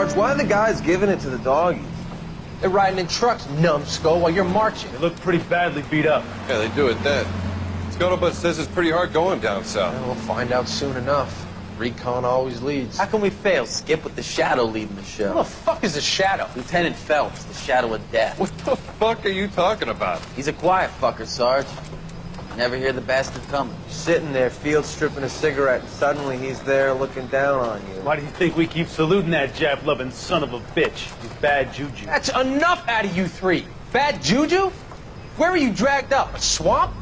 Sarge, why are the guys giving it to the doggies? They're riding in trucks, numbskull, while you're marching. They look pretty badly beat up. Yeah, they do at that. Scuttlebutt says it's pretty hard going down south. Yeah, we'll find out soon enough. Recon always leads. How can we fail, Skip, with the Shadow leading the show? Who the fuck is the Shadow? Lieutenant Phelps, the Shadow of Death. What the fuck are you talking about? He's a quiet fucker, Sarge. Never hear the bastard coming. Sitting there, field stripping a cigarette, and suddenly he's there looking down on you. Why do you think we keep saluting that Jap-loving son of a bitch? He's bad juju. That's enough out of you three. Bad juju? Where were you dragged up? A swamp?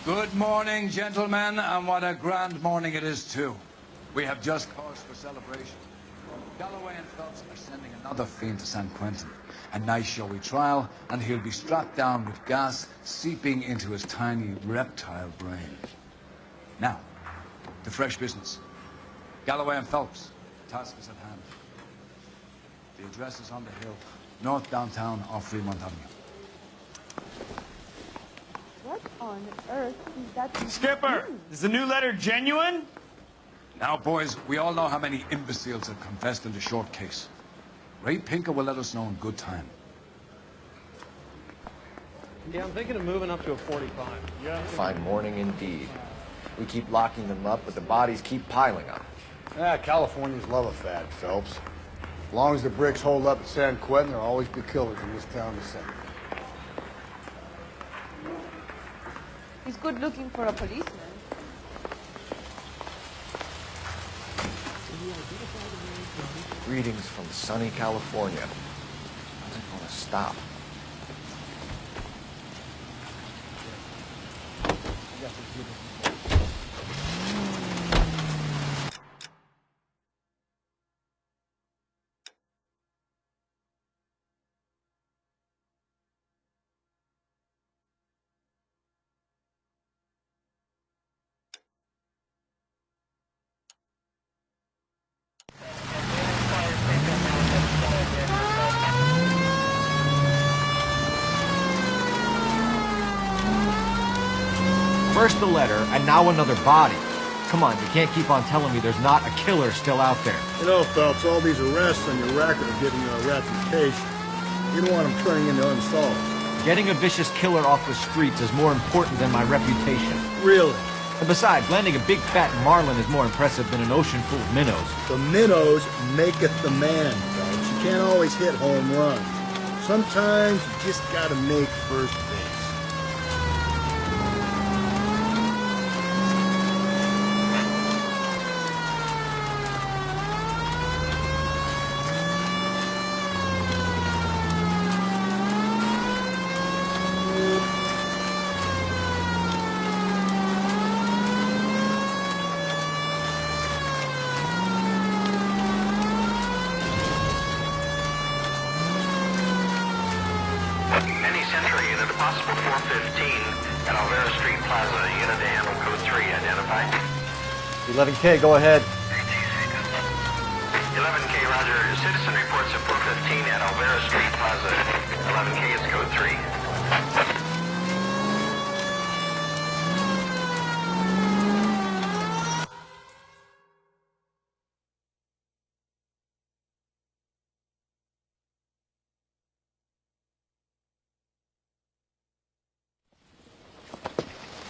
Good morning, gentlemen, and what a grand morning it is, too. We have just cause for celebration. Galloway and Phelps are sending another fiend to San Quentin. A nice showy trial, and he'll be strapped down with gas seeping into his tiny reptile brain. Now, to fresh business. Galloway and Phelps, the task is at hand. The address is on the hill, north downtown off Fremont Avenue. What on earth is that? Skipper, is the new letter genuine? Now, boys, we all know how many imbeciles have confessed in the short case. Ray Pinker will let us know in good time. Yeah, I'm thinking of moving up to a 45. Yeah. Fine morning indeed. We keep locking them up, but the bodies keep piling up. Ah, Californians love a fad, Phelps. As long as the bricks hold up at San Quentin, there'll always be killers in this town to send. He's good looking for a policeman. Greetings from sunny California. How's it going to stop? First the letter, and now another body. Come on, you can't keep on telling me there's not a killer still out there. You know, Phelps, all these arrests on your record are giving you a reputation. You don't want them turning into unsolved. Getting a vicious killer off the streets is more important than my reputation. Really? And besides, landing a big fat marlin is more impressive than an ocean full of minnows. The minnows maketh the man, Phelps. You can't always hit home runs. Sometimes you just gotta make first base. Possible 415 at Alvera Street Plaza. Unit to handle code 3 identified. 11K, go ahead. 11K, roger. Citizen reports at 415 at Alvera Street Plaza. 11K is code 3.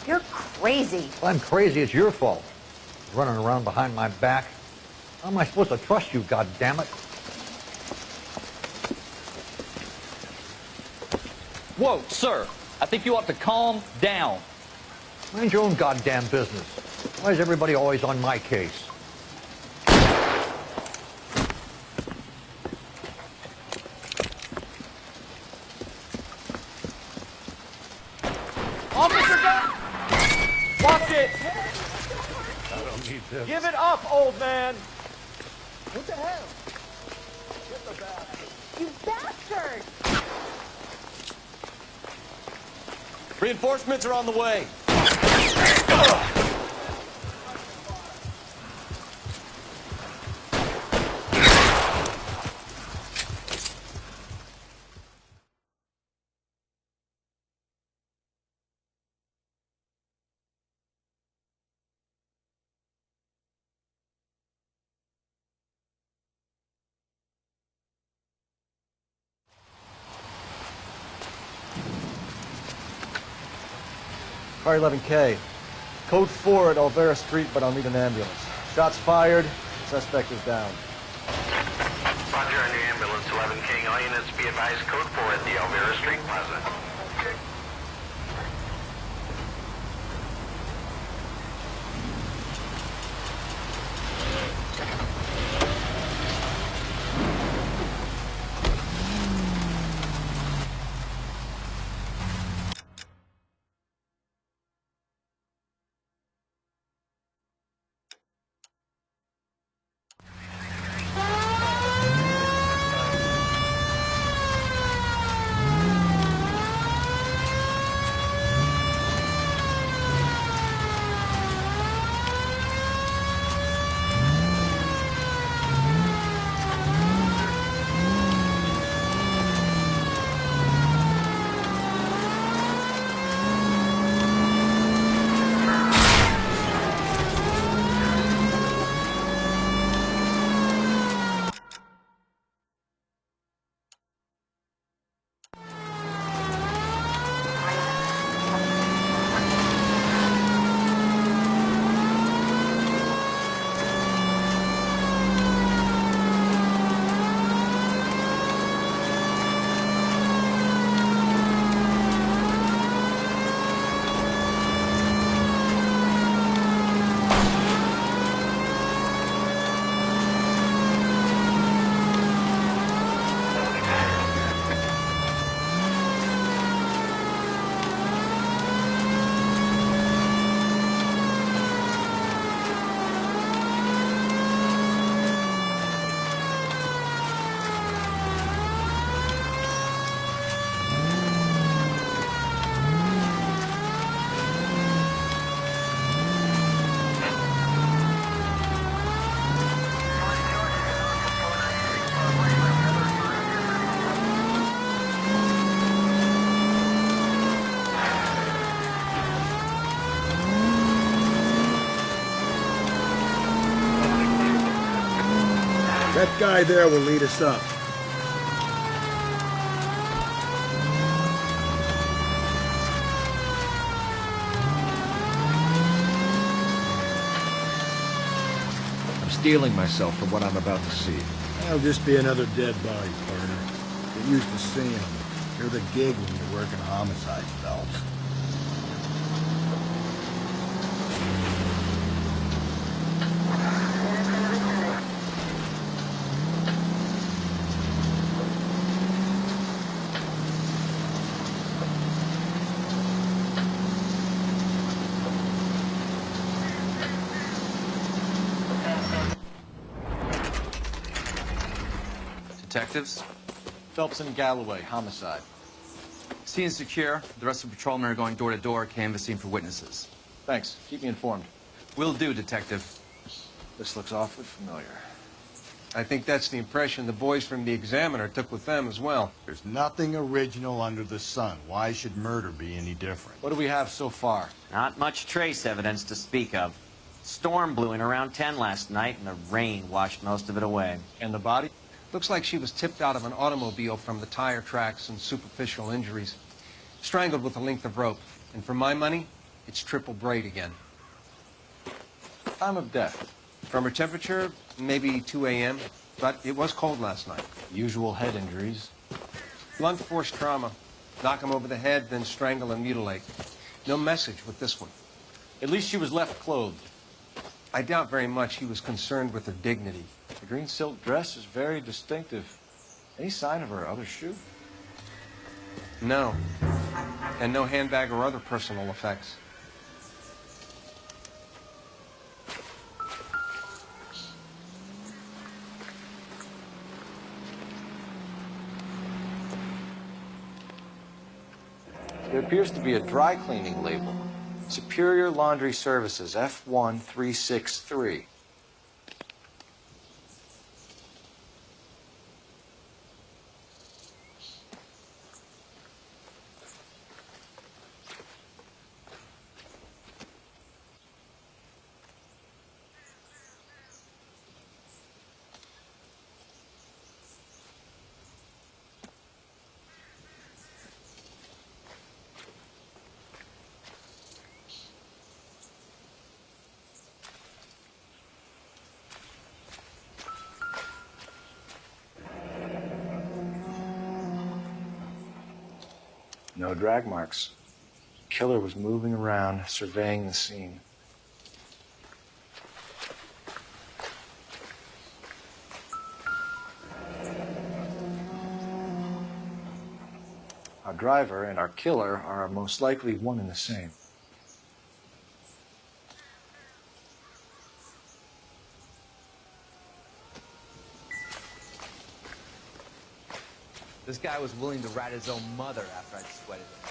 You're crazy. Well, I'm crazy. It's your fault. Running around behind my back. How am I supposed to trust you, goddammit? Whoa, sir. I think you ought to calm down. Mind your own goddamn business. Why is everybody always on my case? Officer gun! Watch it! I don't need this. Give it up, old man! What the hell? You bastard! Reinforcements are on the way. Car 11K. Code 4 at Alvera Street, but I'll need an ambulance. Shots fired. Suspect is down. Roger on your ambulance, 11K. All units be advised, code 4 at the Alvera Street Plaza. That guy there will lead us up. I'm steeling myself for what I'm about to see. That'll just be another dead body, partner. Get used to seeing them. You're the gig when you're working homicide, Phelps. Detectives? Phelps and Galloway, homicide. Scene is secure. The rest of the patrolmen are going door to door, canvassing for witnesses. Thanks. Keep me informed. Will do, Detective. This looks awfully familiar. I think that's the impression the boys from the Examiner took with them as well. There's nothing original under the sun. Why should murder be any different? What do we have so far? Not much trace evidence to speak of. Storm blew in around 10 last night, and the rain washed most of it away. And the body? Looks like she was tipped out of an automobile from the tire tracks and superficial injuries. Strangled with a length of rope. And for my money, it's triple braid again. Time of death. From her temperature, maybe 2 a.m., but it was cold last night. Usual head injuries. Blunt force trauma. Knock him over the head, then strangle and mutilate. No message with this one. At least she was left clothed. I doubt very much he was concerned with her dignity. The green silk dress is very distinctive. Any sign of her other shoe? No. And no handbag or other personal effects. There appears to be a dry cleaning label. Superior Laundry Services, F1363. No drag marks. Killer was moving around, surveying the scene. Our driver and our killer are most likely one and the same. This guy was willing to rat his own mother after I'd sweated him.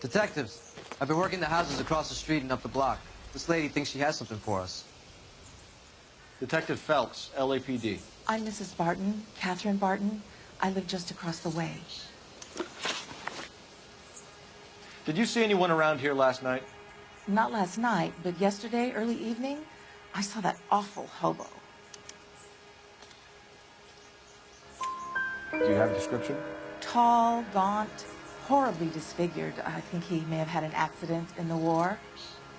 Detectives, I've been working the houses across the street and up the block. This lady thinks she has something for us. Detective Phelps, LAPD. I'm Mrs. Barton, Catherine Barton. I live just across the way. Did you see anyone around here last night? Not last night, but yesterday, early evening, I saw that awful hobo. Do you have a description? Tall, gaunt, horribly disfigured. I think he may have had an accident in the war.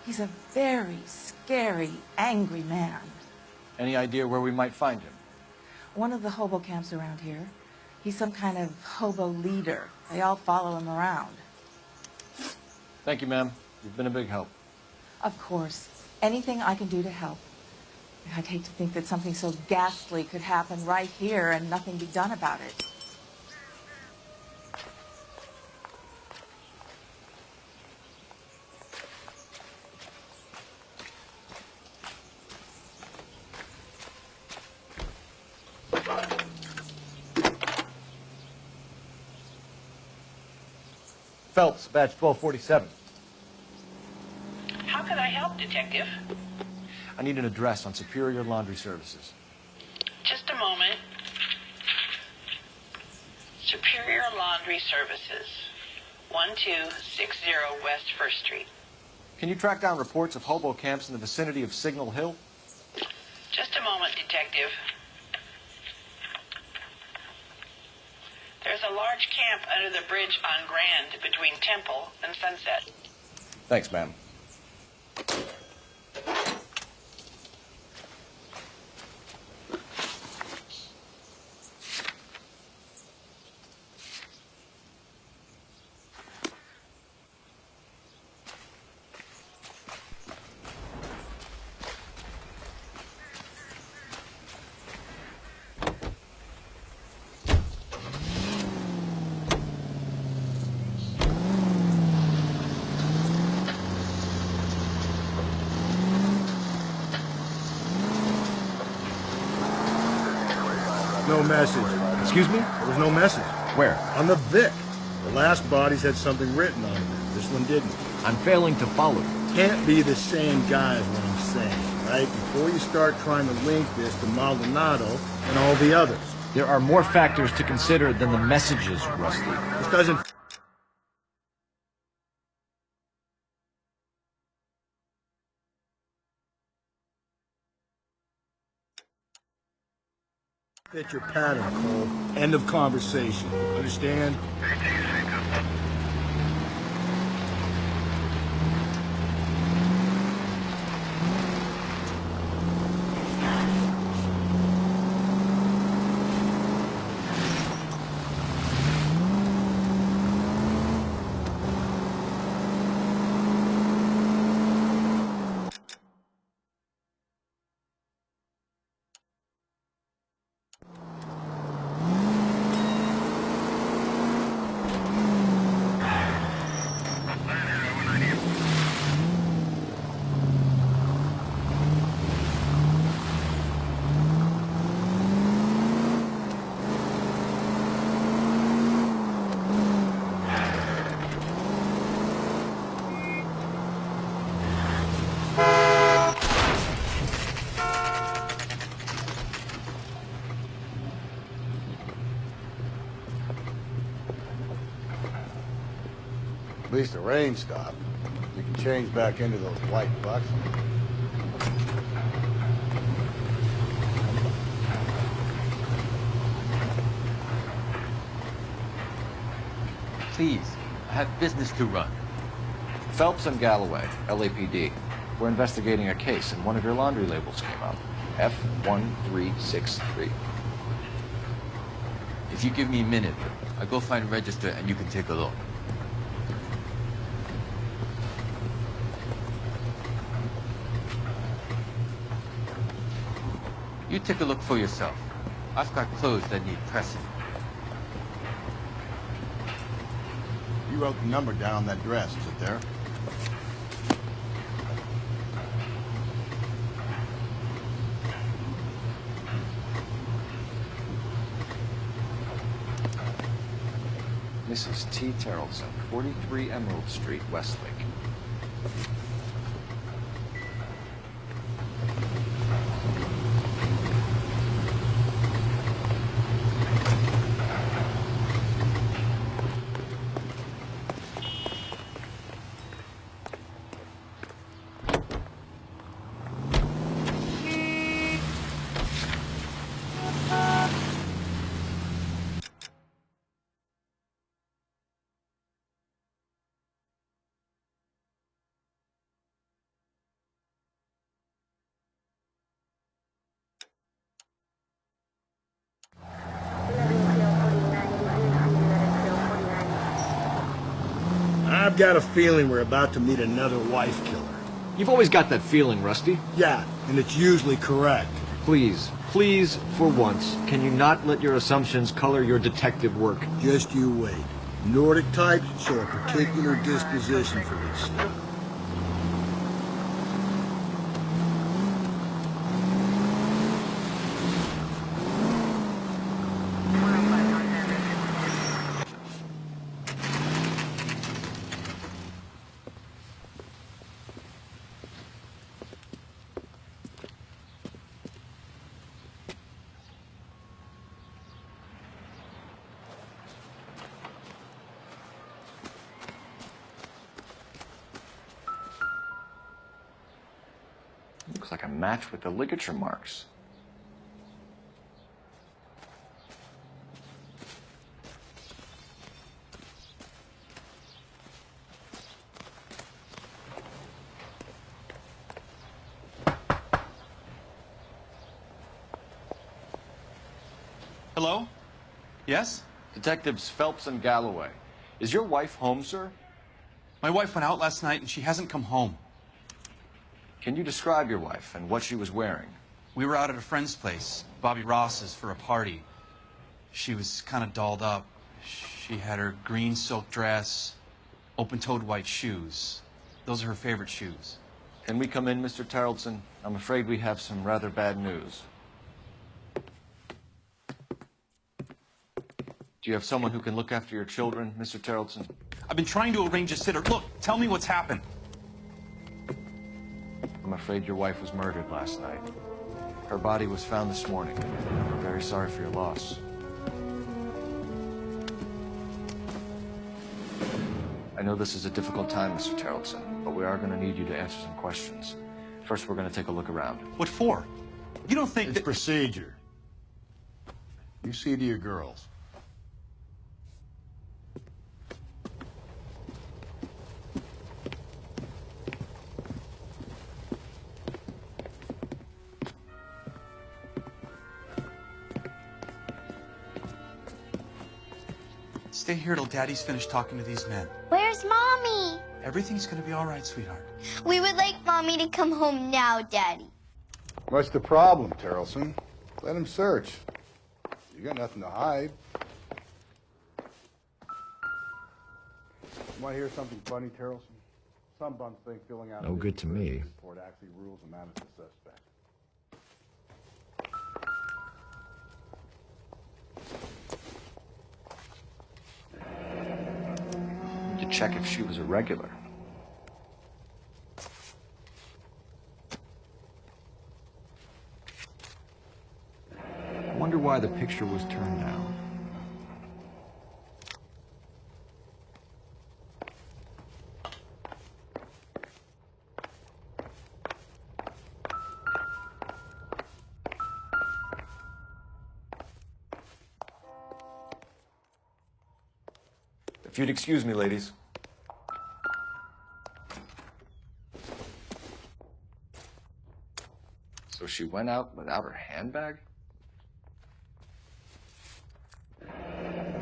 He's a very scary, angry man. Any idea where we might find him? One of the hobo camps around here. He's some kind of hobo leader. They all follow him around. Thank you, ma'am. You've been a big help. Of course. Anything I can do to help. I'd hate to think that something so ghastly could happen right here and nothing be done about it. Phelps, badge 1247. How can I help, Detective? I need an address on Superior Laundry Services. Just a moment. Superior Laundry Services, 1260 West 1st Street. Can you track down reports of hobo camps in the vicinity of Signal Hill? Just a moment, Detective. There's a large camp under the bridge on Grand between Temple and Sunset. Thanks, ma'am. No message. Excuse me? There was no message. Where? On the Vic. The last bodies had something written on it. This one didn't. I'm failing to follow you. Can't be the same guy is what I'm saying, right? Before you start trying to link this to Maldonado and all the others. There are more factors to consider than the messages, Rusty. This doesn't... Fit your pattern, Cole. End of conversation. Understand? At least the rain stopped. You can change back into those white bucks. Please, I have business to run. Phelps and Galloway, LAPD. We're investigating a case, and one of your laundry labels came up. F1363. If you give me a minute, I'll go find a register and you can take a look. You take a look for yourself. I've got clothes that need pressing. You wrote the number down on that dress, is it there? Mrs. T. Terrellson, 43 Emerald Street, Westlake. I've got a feeling we're about to meet another wife killer. You've always got that feeling, Rusty. Yeah, and it's usually correct. Please, please, for once, can you not let your assumptions color your detective work? Just you wait. Nordic types show a particular disposition for this stuff. Looks like a match with the ligature marks. Hello? Yes? Detectives Phelps and Galloway. Is your wife home, sir? My wife went out last night and she hasn't come home. Can you describe your wife and what she was wearing? We were out at a friend's place, Bobby Ross's, for a party. She was kind of dolled up. She had her green silk dress, open-toed white shoes. Those are her favorite shoes. Can we come in, Mr. Tarleton? I'm afraid we have some rather bad news. Do you have someone who can look after your children, Mr. Tarleton? I've been trying to arrange a sitter. Look, tell me what's happened. I'm afraid your wife was murdered last night. Her body was found this morning. We're very sorry for your loss. I know this is a difficult time, Mr. Tarleton, but we are going to need you to answer some questions. First, we're going to take a look around. What for? You don't think it's procedure. You see to your girls. Stay here till Daddy's finished talking to these men. Where's Mommy? Everything's gonna be all right, sweetheart. We would like Mommy to come home now, Daddy. What's the problem, Terrelson? Let him search. You got nothing to hide. You want to hear something funny, Terrelson? Some bums think filling out No good to me. report actually rules him out as a suspect. To check if she was a regular. I wonder why the picture was turned down. If you'd excuse me, ladies. So she went out without her handbag?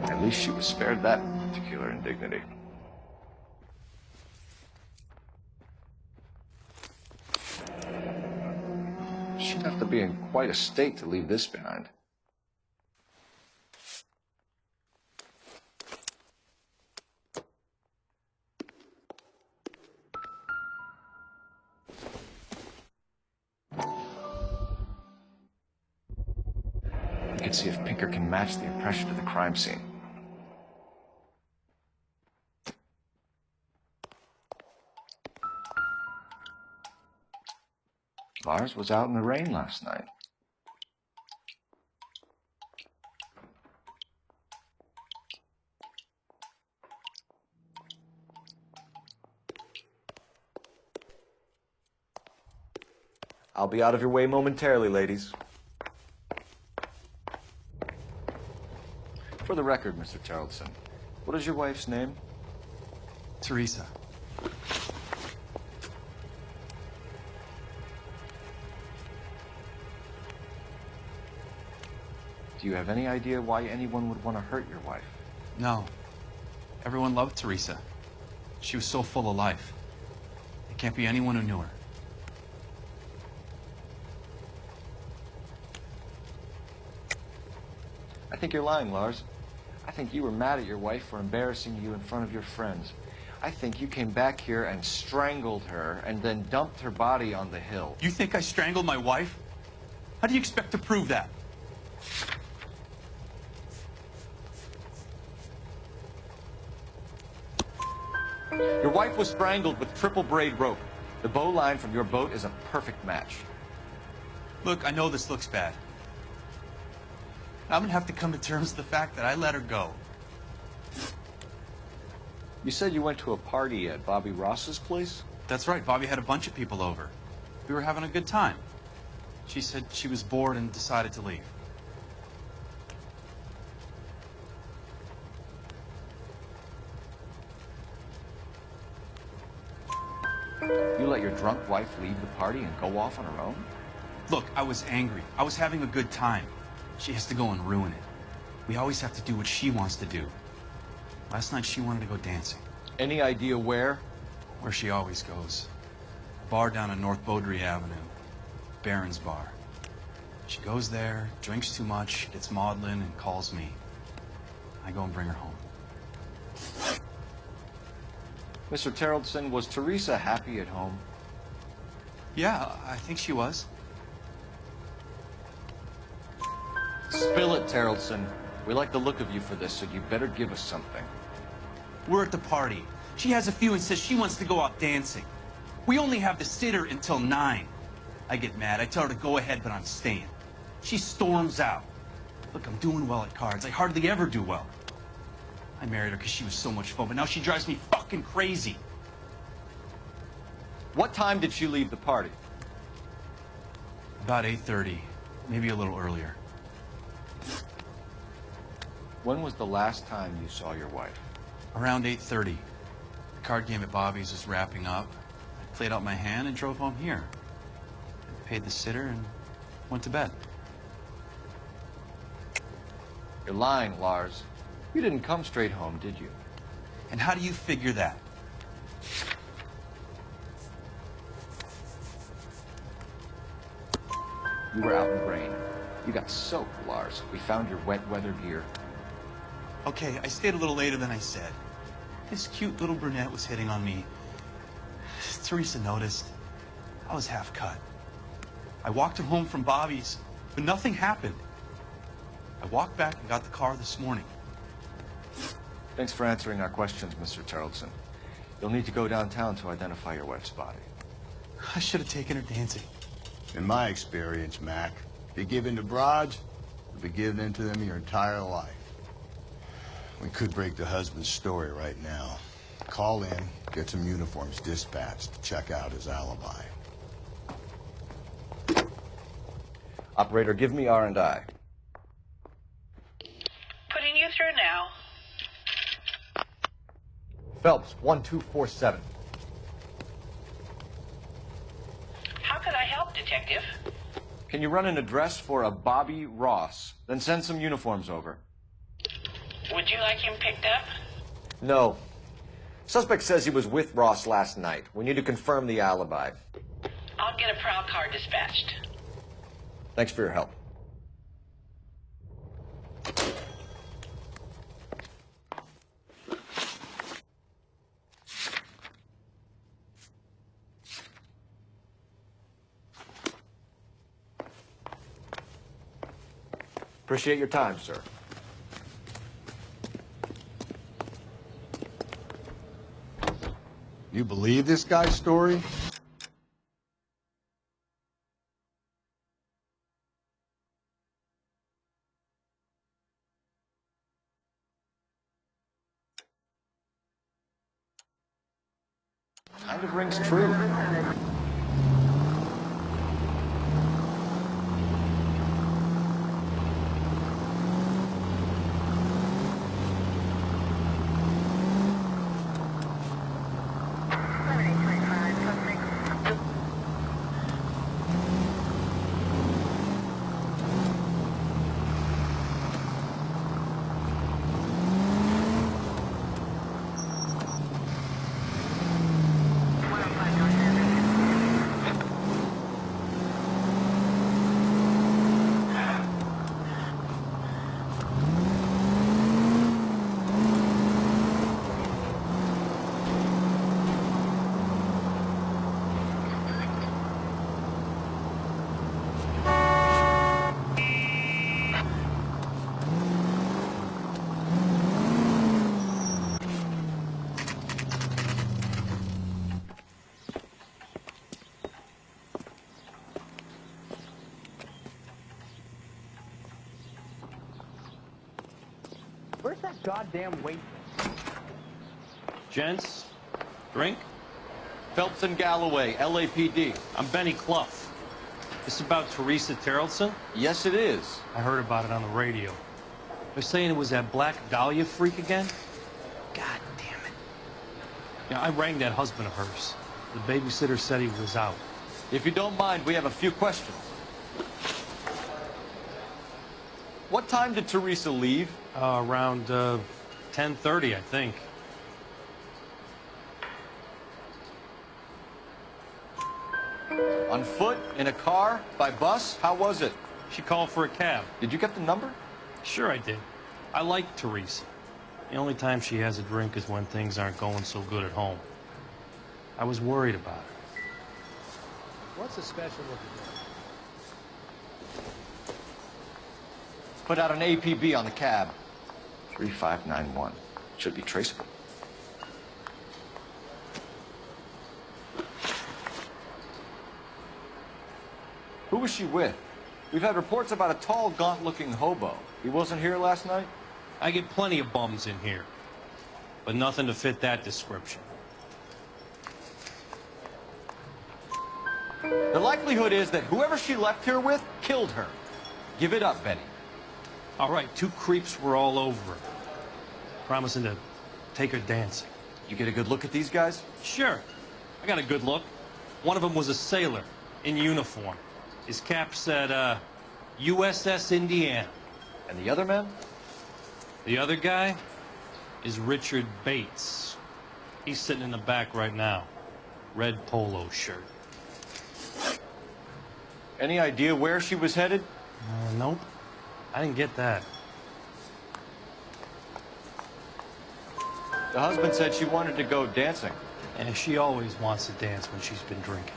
At least she was spared that particular indignity. She'd have to be in quite a state to leave this behind. We could see if Pinker can match the impression to the crime scene. Lars was out in the rain last night. I'll be out of your way momentarily, ladies. For the record, Mr. Tarleton, what is your wife's name? Teresa. Do you have any idea why anyone would want to hurt your wife? No. Everyone loved Teresa. She was so full of life. It can't be anyone who knew her. I think you're lying, Lars. I think you were mad at your wife for embarrassing you in front of your friends. I think you came back here and strangled her and then dumped her body on the hill. You think I strangled my wife? How do you expect to prove that? Your wife was strangled with triple braid rope. The bow line from your boat is a perfect match. Look, I know this looks bad. I'm gonna have to come to terms with the fact that I let her go. You said you went to a party at Bobby Ross's place? That's right. Bobby had a bunch of people over. We were having a good time. She said she was bored and decided to leave. You let your drunk wife leave the party and go off on her own? Look, I was angry. I was having a good time. She has to go and ruin it. We always have to do what she wants to do. Last night she wanted to go dancing. Any idea where? Where she always goes. A bar down on North Beaudry Avenue. Barron's Bar. She goes there, drinks too much, gets maudlin, and calls me. I go and bring her home. Mr. Tarleton, was Teresa happy at home? Yeah, I think she was. Spill it, Tarleton. We like the look of you for this, so you better give us something. We're at the party. She has a few and says she wants to go out dancing. We only have the sitter until 9. I get mad. I tell her to go ahead, but I'm staying. She storms out. Look, I'm doing well at cards. I hardly ever do well. I married her because she was so much fun, but now she drives me fucking crazy. What time did she leave the party? About 8:30, maybe a little earlier. When was the last time you saw your wife? Around 8:30. The card game at Bobby's was wrapping up. I played out my hand and drove home here. I paid the sitter and went to bed. You're lying, Lars. You didn't come straight home, did you? And how do you figure that? You were out in the rain. You got soaked, Lars. We found your wet weather gear. Okay, I stayed a little later than I said. This cute little brunette was hitting on me. Teresa noticed. I was half cut. I walked her home from Bobby's, but nothing happened. I walked back and got the car this morning. Thanks for answering our questions, Mr. Tarleton. You'll need to go downtown to identify your wife's body. I should have taken her dancing. In my experience, Mac, if you give in to broads, you'll be giving in to them your entire life. We could break the husband's story right now. Call in, get some uniforms dispatched to check out his alibi. Operator, give me R&I. Putting you through now. Phelps, 1247. How could I help, Detective? Can you run an address for a Bobby Ross? Then send some uniforms over. Would you like him picked up? No. Suspect says he was with Ross last night. We need to confirm the alibi. I'll get a prowl car dispatched. Thanks for your help. Appreciate your time, sir. You believe this guy's story? Kind of rings true. Where's that goddamn waitress? Gents, drink? Phelps and Galloway, LAPD. I'm Benny Clough. This about Teresa Tarleton? Yes, it is. I heard about it on the radio. They're saying it was that Black Dahlia freak again? God damn it. Yeah, I rang that husband of hers. The babysitter said he was out. If you don't mind, we have a few questions. What time did Teresa leave? Around 10:30, I think. On foot? In a car? By bus? How was it? She called for a cab. Did you get the number? Sure I did. I like Teresa. The only time she has a drink is when things aren't going so good at home. I was worried about her. What's a special looking? Put out an APB on the cab. 3591. Should be traceable. Who was she with? We've had reports about a tall, gaunt-looking hobo. He wasn't here last night? I get plenty of bums in here, but nothing to fit that description. The likelihood is that whoever she left here with killed her. Give it up, Betty. All right, 2 creeps were all over her, promising to take her dancing. You get a good look at these guys? Sure. I got a good look. One of them was a sailor in uniform. His cap said, USS Indiana. And the other man? The other guy is Richard Bates. He's sitting in the back right now. Red polo shirt. Any idea where she was headed? Nope. I didn't get that. The husband said she wanted to go dancing. And she always wants to dance when she's been drinking.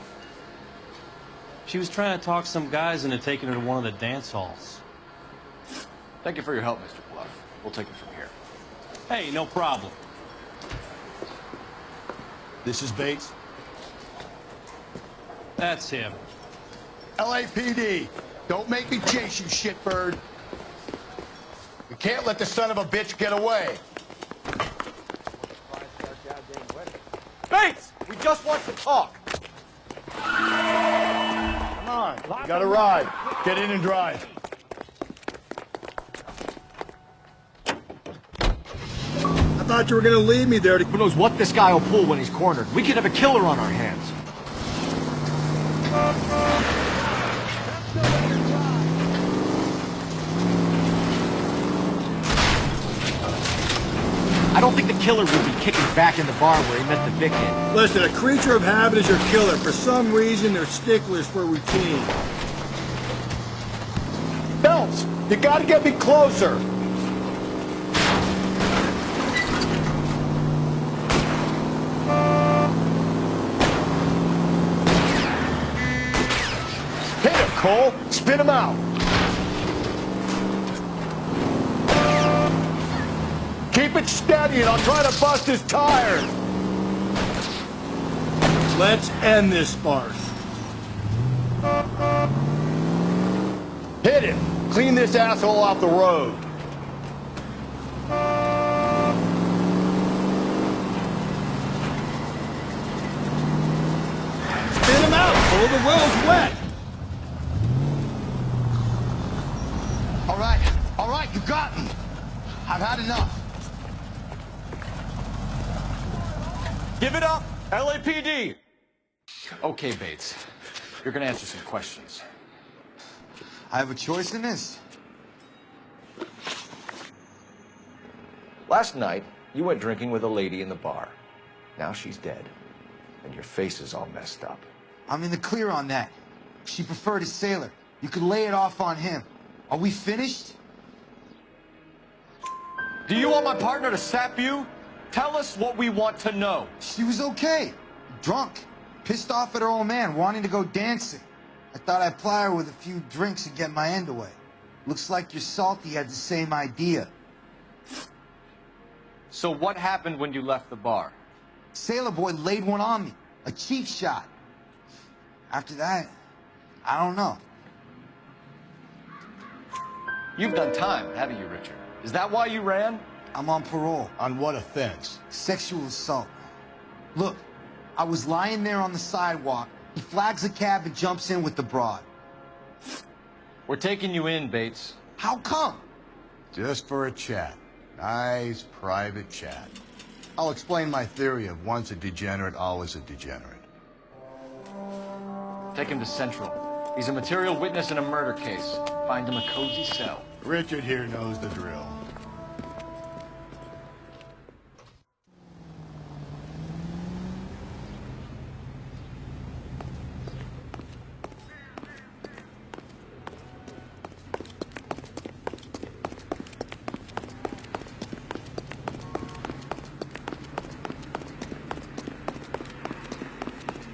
She was trying to talk some guys into taking her to one of the dance halls. Thank you for your help, Mr. Bluff. We'll take it from here. Hey, no problem. This is Bates. That's him. LAPD, don't make me chase you, shitbird. We can't let the son of a bitch get away. Bates! We just want to talk. Come on, you got a ride. Get in and drive. I thought you were gonna leave me there to... Who knows what this guy will pull when he's cornered. We could have a killer on our hands. I don't think the killer would be kicking back in the bar where he met the victim. Listen, a creature of habit is your killer. For some reason, they're sticklers for routine. Phelps, you gotta get me closer. Hit him, Cole. Spin him out. Keep it steady and I'll try to bust his tires. Let's end this farce. Hit him. Clean this asshole off the road. Spin him out, Cole. The road's wet. All right, you got me. I've had enough. Give it up, LAPD! Okay, Bates. You're gonna answer some questions. I have a choice in this. Last night, you went drinking with a lady in the bar. Now she's dead, and your face is all messed up. I'm in the clear on that. She preferred a sailor. You could lay it off on him. Are we finished? Do you want my partner to sap you? Tell us what we want to know. She was okay. Drunk. Pissed off at her old man, wanting to go dancing. I thought I'd ply her with a few drinks and get my end away. Looks like your Salty had the same idea. So what happened when you left the bar? Sailor boy laid one on me. A cheap shot. After that, I don't know. You've done time, haven't you, Richard? Is that why you ran? I'm on parole. On what offense? Sexual assault. Look, I was lying there on the sidewalk. He flags a cab and jumps in with the broad. We're taking you in, Bates. How come? Just for a chat. Nice private chat. I'll explain my theory of once a degenerate, always a degenerate. Take him to Central. He's a material witness in a murder case. Find him a cozy cell. Richard here knows the drill.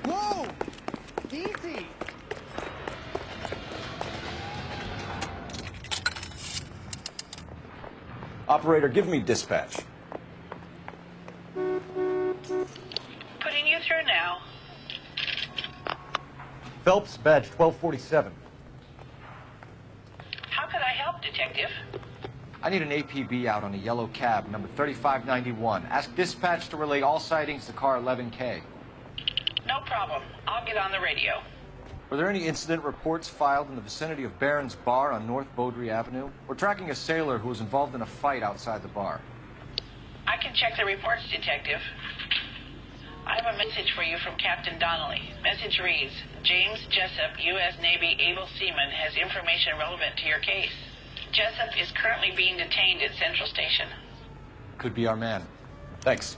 Whoa! Easy! Operator, give me dispatch. Putting you through now. Phelps, badge 1247. How could I help, Detective? I need an APB out on a yellow cab, number 3591. Ask dispatch to relay all sightings to car 11K. No problem. I'll get on the radio. Were there any incident reports filed in the vicinity of Barron's Bar on North Beaudry Avenue? We're tracking a sailor who was involved in a fight outside the bar. I can check the reports, Detective. I have a message for you from Captain Donnelly. Message reads, James Jessup, U.S. Navy able seaman, has information relevant to your case. Jessup is currently being detained at Central Station. Could be our man. Thanks.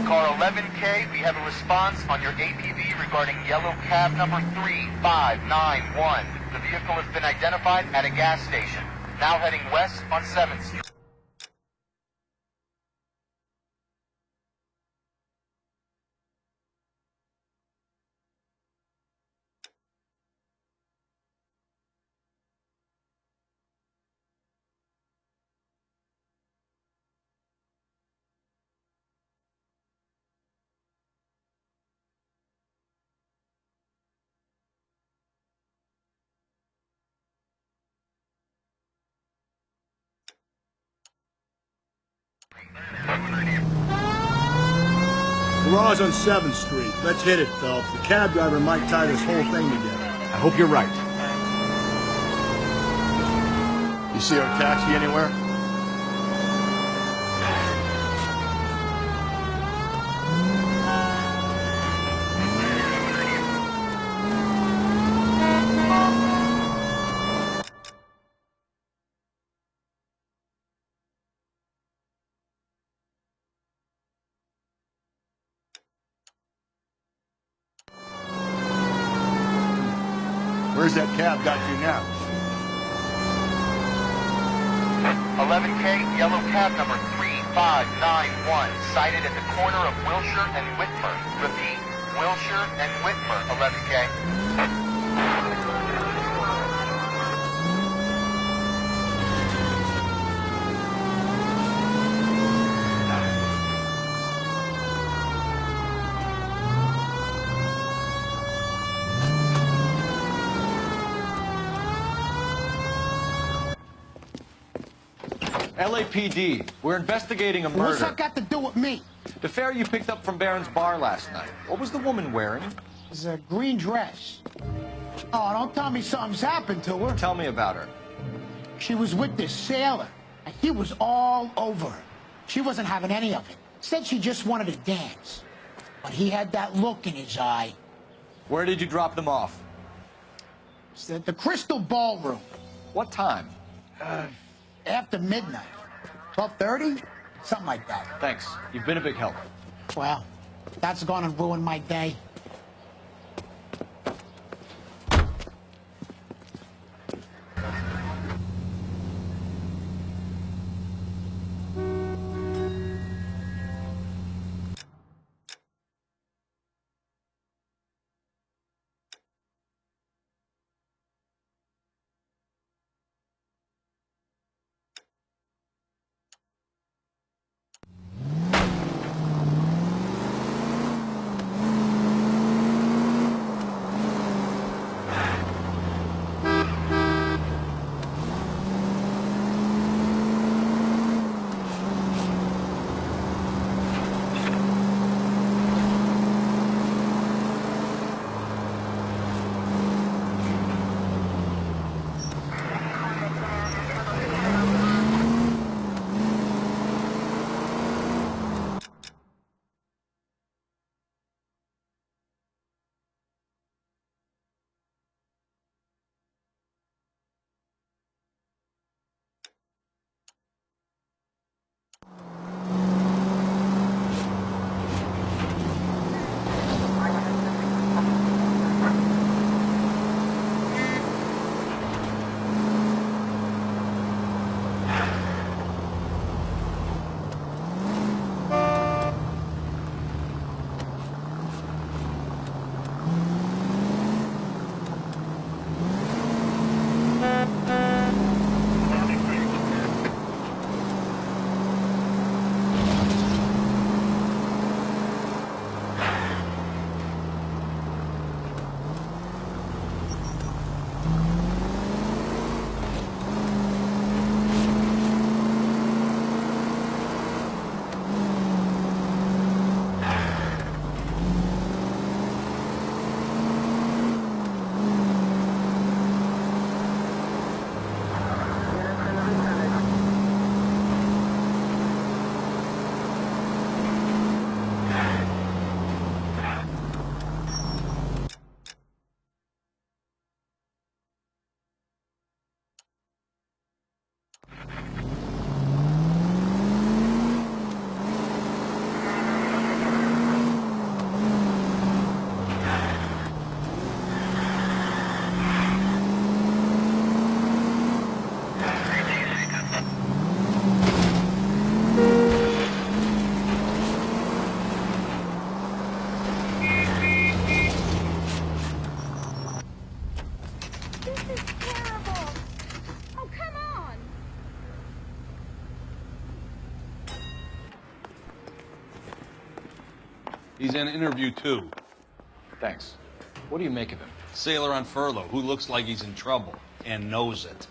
Car 11K, we have a response on your APV regarding yellow cab number 3591. The vehicle has been identified at a gas station. Now heading west on 7th Street. Garage on 7th Street. Let's hit it, Phelps. The cab driver might tie this whole thing together. I hope you're right. You see our taxi anywhere? Where's that cab got you now? 11K, yellow cab number 3591, sighted at the corner of Wilshire and Whitmer. Repeat, Wilshire and Whitmer, 11K. LAPD, we're investigating a murder. What's that got to do with me? The fare you picked up from Barron's Bar last night. What was the woman wearing? It's a green dress. Oh, don't tell me something's happened to her. Tell me about her. She was with this sailor, and he was all over her. She wasn't having any of it. Said she just wanted to dance. But he had that look in his eye. Where did you drop them off? It's at the Crystal Ballroom. What time? After midnight. 12:30? Something like that. Thanks. You've been a big help. Well, that's gonna ruin my day. He's in interview 2. Thanks. What do you make of him? Sailor on furlough who looks like he's in trouble and knows it.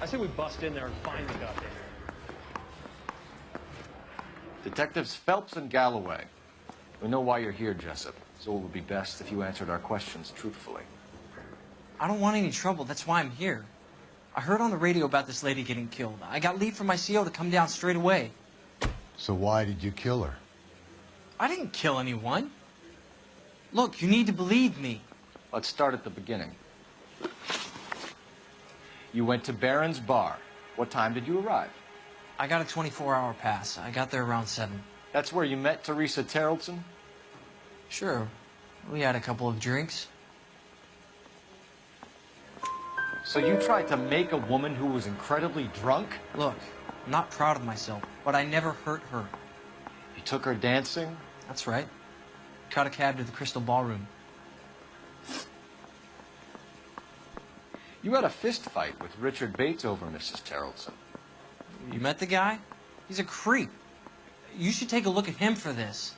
I say we bust in there and find the goddamn. Detectives Phelps and Galloway. We know why you're here, Jessup, so it would be best if you answered our questions truthfully. I don't want any trouble. That's why I'm here. I heard on the radio about this lady getting killed. I got leave from my CO to come down straight away. So why did you kill her? I didn't kill anyone. Look, you need to believe me. Let's start at the beginning. You went to Barron's Bar. What time did you arrive? I got a 24-hour pass. I got there around 7. That's where you met Teresa Terrelson? Sure. We had a couple of drinks. So you tried to make a woman who was incredibly drunk? Look, I'm not proud of myself, but I never hurt her. You took her dancing? That's right. Caught a cab to the Crystal Ballroom. You had a fist fight with Richard Bates over Mrs. Terrelson. You met the guy? He's a creep. You should take a look at him for this.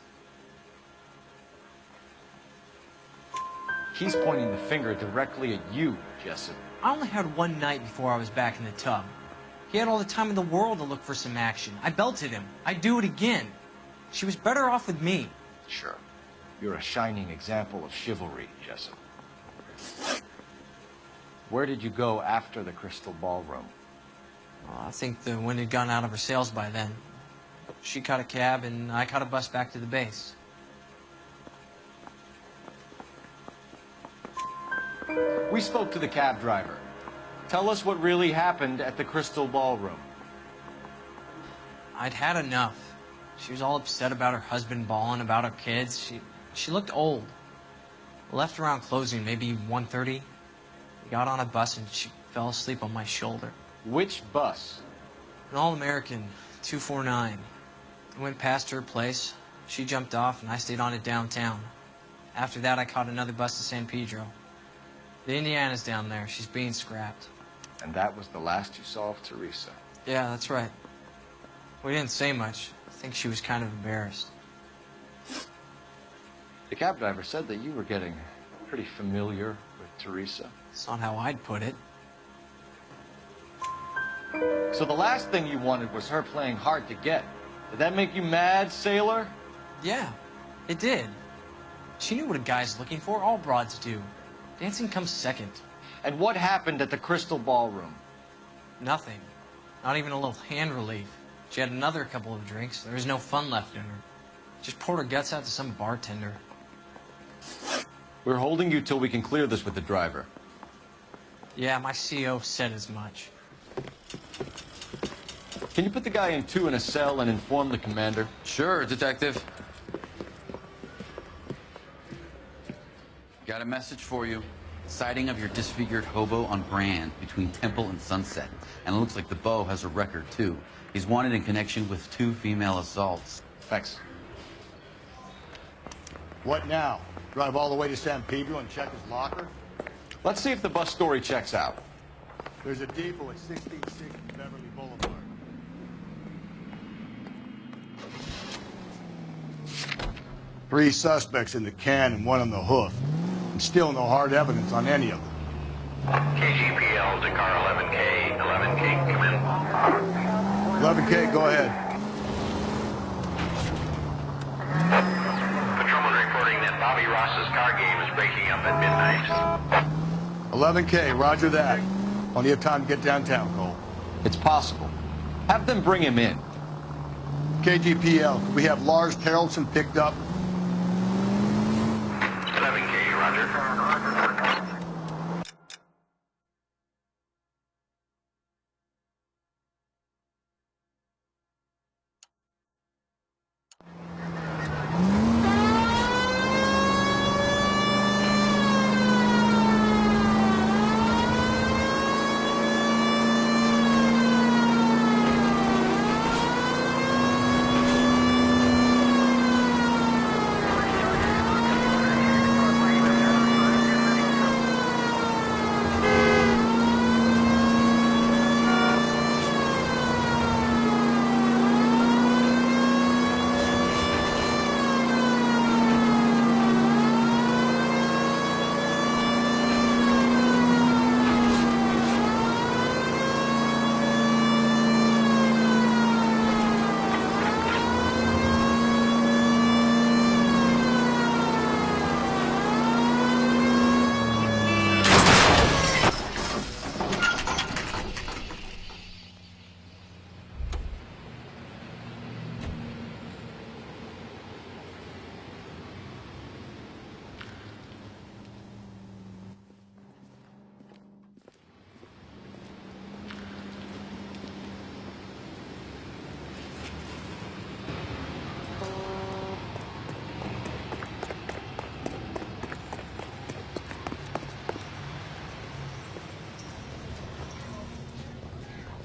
He's pointing the finger directly at you, Jessup. I only had one night before I was back in the tub. He had all the time in the world to look for some action. I belted him. I'd do it again. She was better off with me. Sure. You're a shining example of chivalry, Jessup. Where did you go after the Crystal Ballroom? Well, I think the wind had gone out of her sails by then. She caught a cab, and I caught a bus back to the base. We spoke to the cab driver. Tell us what really happened at the Crystal Ballroom. I'd had enough. She was all upset about her husband bawling about her kids. She looked old. Left around closing, maybe 1:30. We got on a bus and she fell asleep on my shoulder. Which bus? An All-American, 249. I went past her place. She jumped off and I stayed on it downtown. After that, I caught another bus to San Pedro. The Indiana's down there. She's being scrapped. And that was the last you saw of Teresa? Yeah, that's right. We didn't say much. I think she was kind of embarrassed. The cab driver said that you were getting pretty familiar with Teresa. It's not how I'd put it. So the last thing you wanted was her playing hard to get. Did that make you mad, sailor? Yeah, it did. She knew what a guy's looking for. All broads do. Dancing comes second. And what happened at the Crystal Ballroom? Nothing. Not even a little hand relief. She had another couple of drinks. There was no fun left in her. Just poured her guts out to some bartender. We're holding you till we can clear this with the driver. Yeah, my CO said as much. Can you put the guy in 2 in a cell and inform the commander? Sure, Detective. Got a message for you. Sighting of your disfigured hobo on Brand between Temple and Sunset. And it looks like the Beau has a record, too. He's wanted in connection with 2 female assaults. Thanks. What now? Drive all the way to San Pedro and check his locker? Let's see if the bus story checks out. There's a depot at 1660 Beverly Boulevard. Three suspects in the can and 1 on the hoof. And still no hard evidence on any of them. KGPL to car 11K. 11K, come in. 11K, go ahead. Patrolman reporting that Bobby Ross's car game is breaking up at midnight. 11K, roger that. Plenty of time to get downtown, Cole. It's possible. Have them bring him in. KGPL, could we have Lars Terrelson picked up? 11K, roger.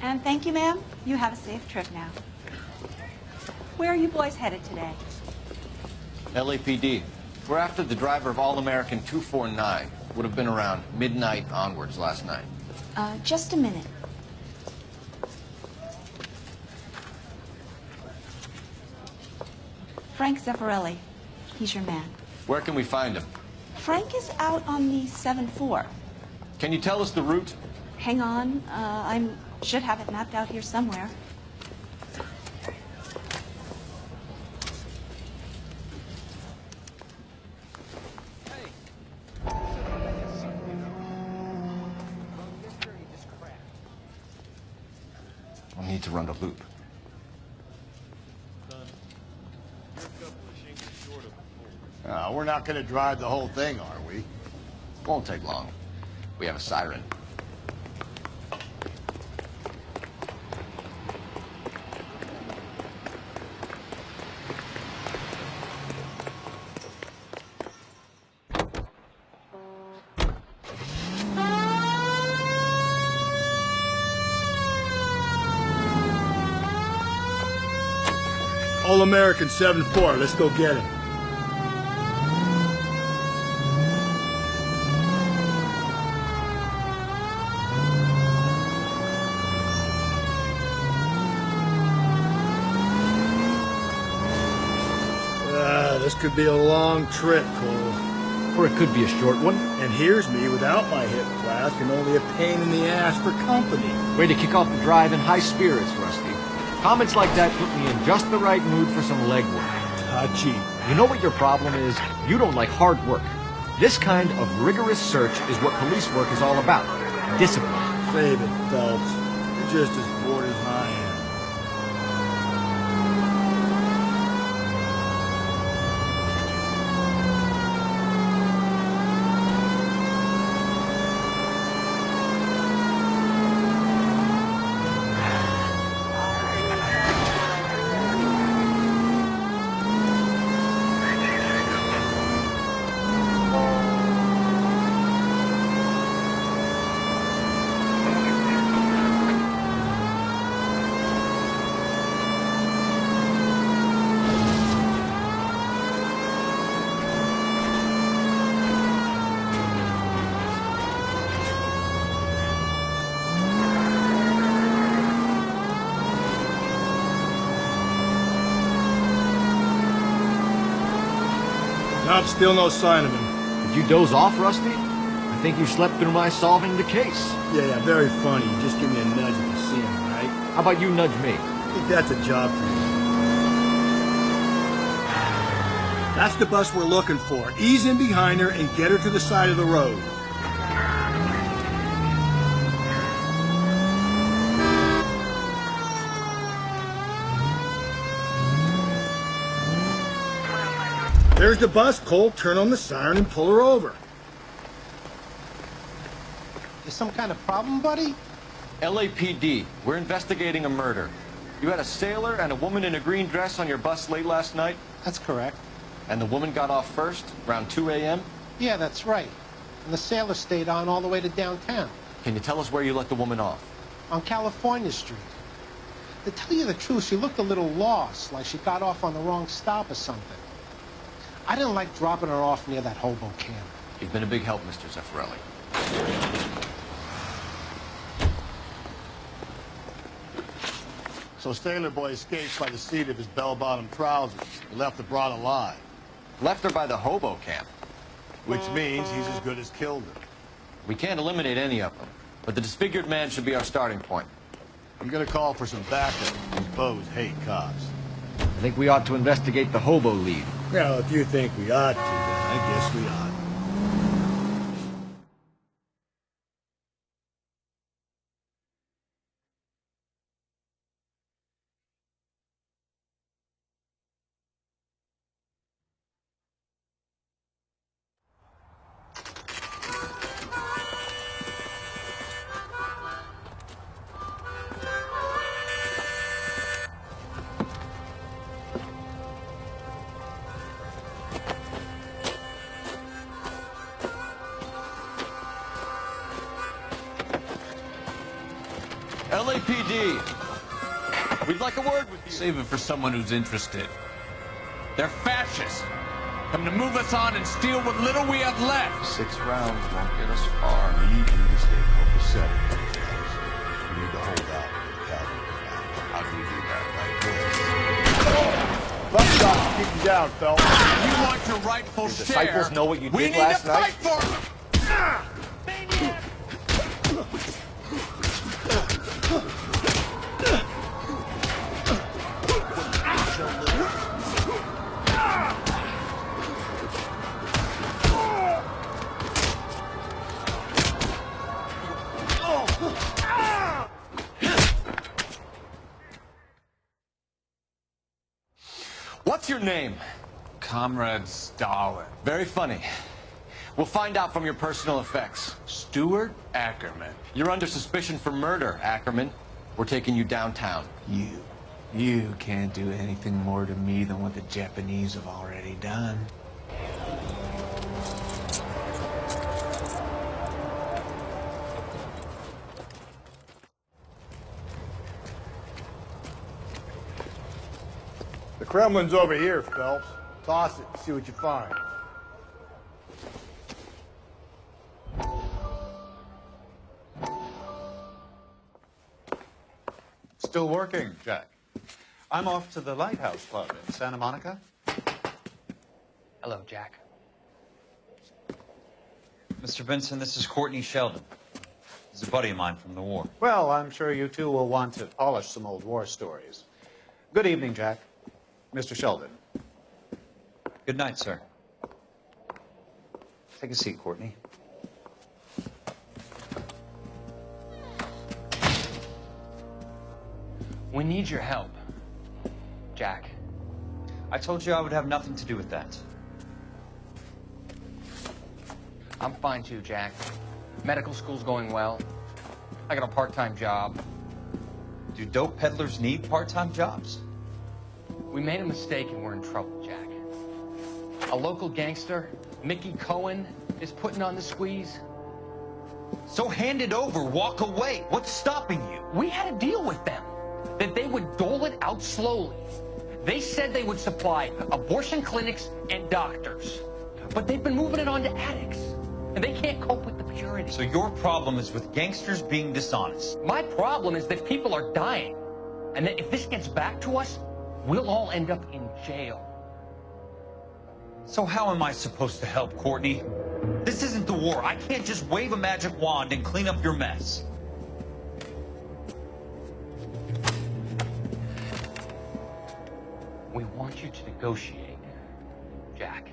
And thank you, ma'am. You have a safe trip now. Where are you boys headed today? LAPD. We're after the driver of All-American 249. Would have been around midnight onwards last night. Just a minute. Frank Zeffirelli. He's your man. Where can we find him? Frank is out on the 7-4. Can you tell us the route? Hang on. I should have it mapped out here somewhere. I'll need to run the loop. We're not going to drive the whole thing, are we? Won't take long. We have a siren. All-American 7-4. Let's go get him. This could be a long trip, Cole. Or it could be a short one. And here's me without my hip flask and only a pain in the ass for company. Way to kick off the drive in high spirits, Rusty. Comments like that put me in just the right mood for some legwork. Touchy. You know what your problem is? You don't like hard work. This kind of rigorous search is what police work is all about. Discipline. Save it, Phelps. You're just as bored as I am. Nope, still no sign of him. Did you doze off, Rusty? I think you slept through my solving the case. Yeah, very funny. Just give me a nudge if you see him, right? How about you nudge me? I think that's a job for you. That's the bus we're looking for. Ease in behind her and get her to the side of the road. There's the bus, Cole. Turn on the siren and pull her over. Is some kind of problem, buddy? LAPD. We're investigating a murder. You had a sailor and a woman in a green dress on your bus late last night? That's correct. And the woman got off first, around 2 a.m.? Yeah, that's right. And the sailor stayed on all the way to downtown. Can you tell us where you let the woman off? On California Street. To tell you the truth, she looked a little lost, like she got off on the wrong stop or something. I didn't like dropping her off near that hobo camp. You've been a big help, Mr. Zeffirelli. So Sailor Boy escaped by the seat of his bell-bottom trousers. He left the broad alive. Left her by the hobo camp. Which means he's as good as killed her. We can't eliminate any of them, but the disfigured man should be our starting point. I'm gonna call for some backup. These bows hate cops. I think we ought to investigate the hobo lead. Well, if you think we ought to, then I guess we ought. LAPD. We'd like a word with you. Save it for someone who's interested. They're fascists. Come to move us on and steal what little we have left. 6 rounds won't get us far. We need you to stay copacetic. We need to hold out for the cavalry. How do we do that? Buck shots keep you down, Phelps. You want your rightful Your share. disciples know what you We did need last to night? fight for it. What's your name? Comrade Stalin. Very funny. We'll find out from your personal effects. Stuart Ackerman. You're under suspicion for murder, Ackerman. We're taking you downtown. You can't do anything more to me than what the Japanese have already done. The Kremlin's over here, Phelps. Toss it, see what you find. Still working, Jack. I'm off to the Lighthouse Club in Santa Monica. Hello, Jack. Mr. Benson, this is Courtney Sheldon. He's a buddy of mine from the war. Well, I'm sure you two will want to polish some old war stories. Good evening, Jack. Mr. Sheldon. Good night, sir. Take a seat, Courtney. We need your help, Jack. I told you I would have nothing to do with that. I'm fine too, Jack. Medical school's going well. I got a part-time job. Do dope peddlers need part-time jobs? We made a mistake and we're in trouble, Jack. A local gangster, Mickey Cohen, is putting on the squeeze. So hand it over, walk away. What's stopping you? We had a deal with them that they would dole it out slowly. They said they would supply abortion clinics and doctors, but they've been moving it on to addicts, and they can't cope with the purity. So your problem is with gangsters being dishonest. My problem is that people are dying, and that if this gets back to us, we'll all end up in jail. So how am I supposed to help, Courtney? This isn't the war. I can't just wave a magic wand and clean up your mess. We want you to negotiate, Jack.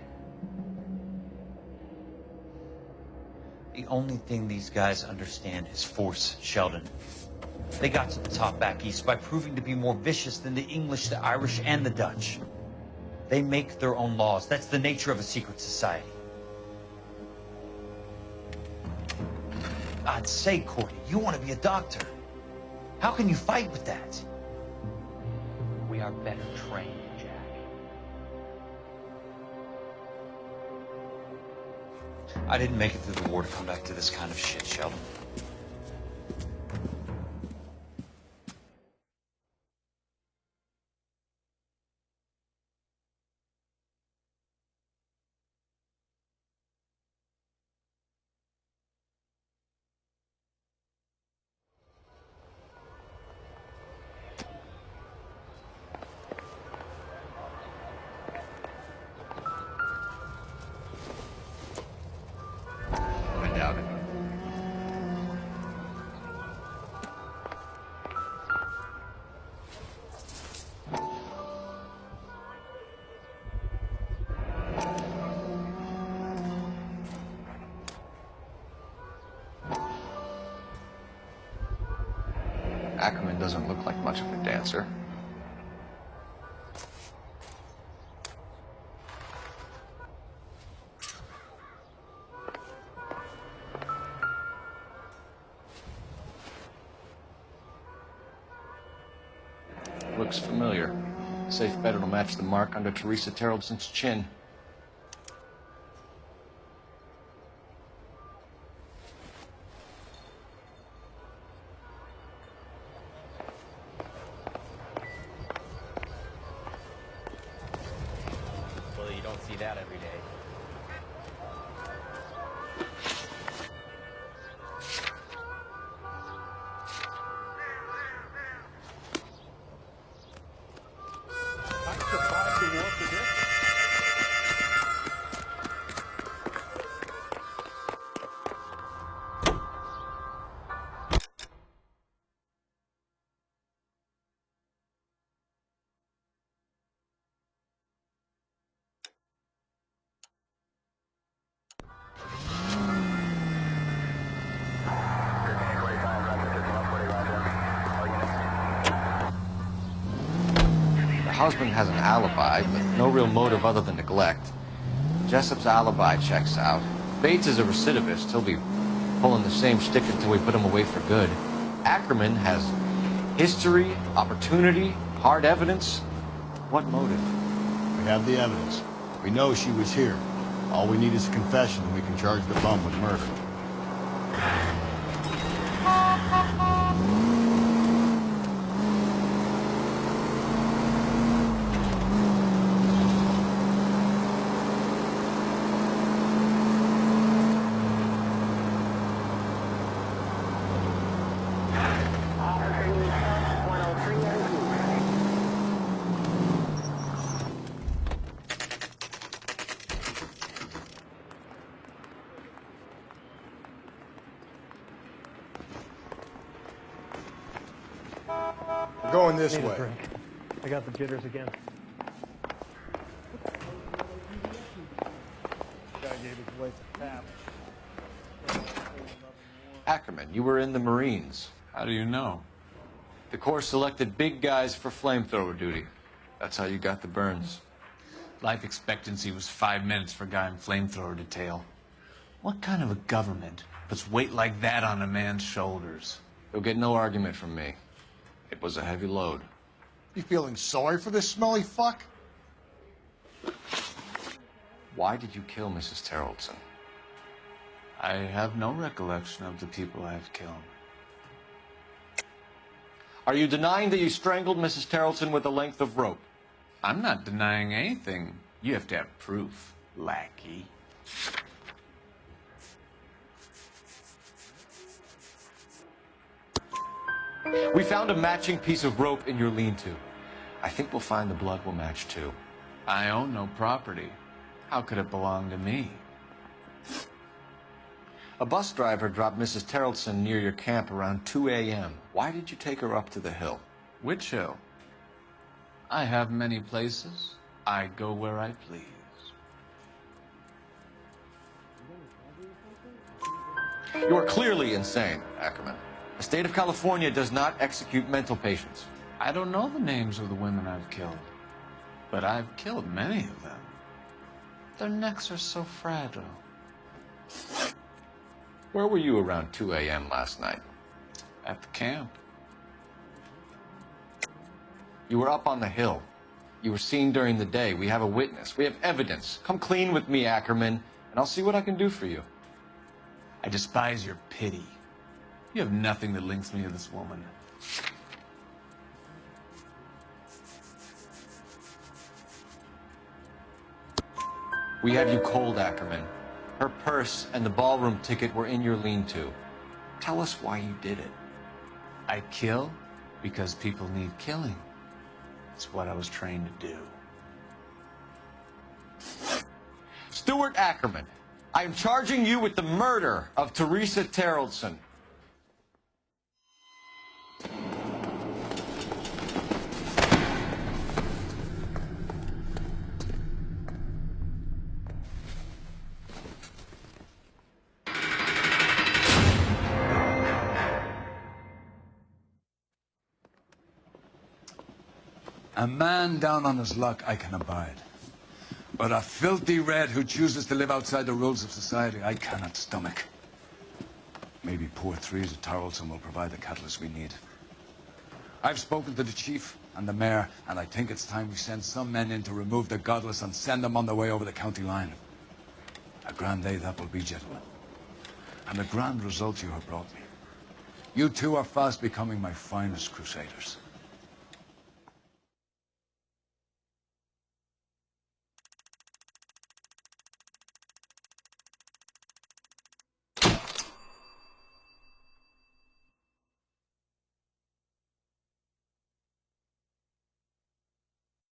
The only thing these guys understand is force, Sheldon. They got to the top back east by proving to be more vicious than the English, the Irish, and the Dutch. They make their own laws. That's the nature of a secret society. God's sake, Courtney, you want to be a doctor. How can you fight with that? We are better trained, Jack. I didn't make it through the war to come back to this kind of shit, Sheldon. I doubt it. Ackerman doesn't look like much of a dancer. Looks familiar. Safe bet it'll match the mark under Teresa Terrelson's chin. that every day. The husband has an alibi, but no real motive other than neglect. Jessup's alibi checks out. Bates is a recidivist. He'll be pulling the same shtick until we put him away for good. Ackerman has history, opportunity, hard evidence. What motive? We have the evidence. We know she was here. All we need is a confession, and we can charge the bum with murder. Going this way. I got the jitters again. Guy gave his wife a tap. Ackerman, you were in the Marines. How do you know? The Corps selected big guys for flamethrower duty. That's how you got the burns. Life expectancy was 5 minutes for a guy in flamethrower detail. What kind of a government puts weight like that on a man's shoulders? You'll get no argument from me. It was a heavy load. You feeling sorry for this smelly fuck? Why did you kill Mrs. Terrellson? I have no recollection of the people I've killed. Are you denying that you strangled Mrs. Terrellson with a length of rope? I'm not denying anything. You have to have proof, lackey. We found a matching piece of rope in your lean-to. I think we'll find the blood will match too. I own no property. How could it belong to me? A bus driver dropped Mrs. Terrellson near your camp around 2 a.m. Why did you take her up to the hill? Which hill? I have many places. I go where I please. You are clearly insane, Ackerman. The state of California does not execute mental patients. I don't know the names of the women I've killed, but I've killed many of them. Their necks are so fragile. Where were you around 2 a.m. last night? At the camp. You were up on the hill. You were seen during the day. We have a witness. We have evidence. Come clean with me, Ackerman, and I'll see what I can do for you. I despise your pity. You have nothing that links me to this woman. We have you cold, Ackerman. Her purse and the ballroom ticket were in your lean-to. Tell us why you did it. I kill because people need killing. It's what I was trained to do. Stuart Ackerman, I am charging you with the murder of Teresa Terrellson. A man down on his luck I can abide. But a filthy red who chooses to live outside the rules of society, I cannot stomach. Maybe poor Teresa Terrellson will provide the catalyst we need. I've spoken to the chief and the mayor, and I think it's time we send some men in to remove the godless and send them on their way over the county line. A grand day that will be, gentlemen. And a grand result you have brought me. You two are fast becoming my finest crusaders.